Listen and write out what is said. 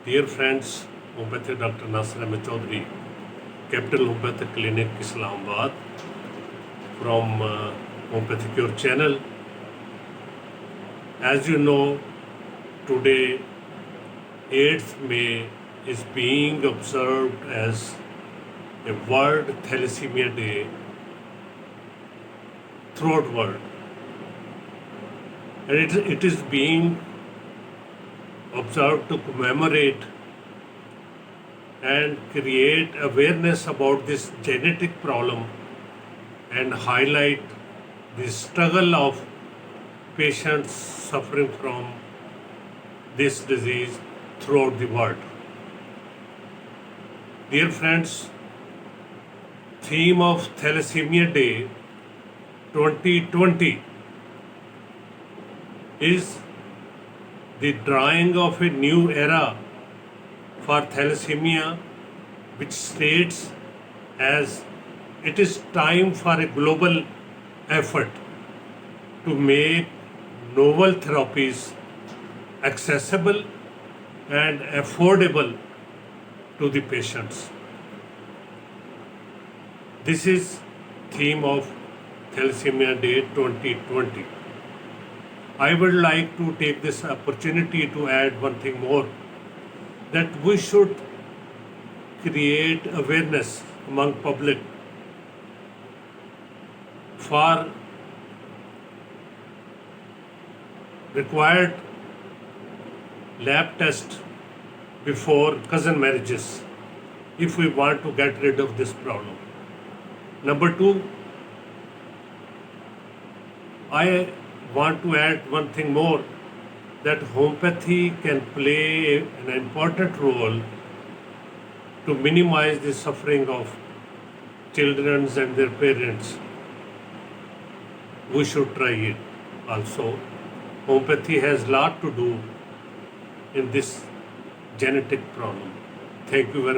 Dear friends, Homeopathic Dr. Nasir Ahmed Chaudhary, Capital Homeopathic Clinic, Islamabad, from Homeopathic Cure channel. As you know, today 8th May is being observed as a World Thalassemia Day throughout world. And it is being observed to commemorate and create awareness about this genetic problem and highlight the struggle of patients suffering from this disease throughout the world. Dear friends, theme of Thalassemia Day 2020 is the drawing of a new era for thalassemia, which states as it is time for a global effort to make novel therapies accessible and affordable to the patients. This is theme of Thalassemia Day 2020. I would like to take this opportunity to add one thing more, that we should create awareness among public for required lab test before cousin marriages if we want to get rid of this problem. Number two, I want to add one thing more, that homeopathy can play an important role to minimize the suffering of children and their parents. We should try it also. Homeopathy has a lot to do in this genetic problem. Thank you very much.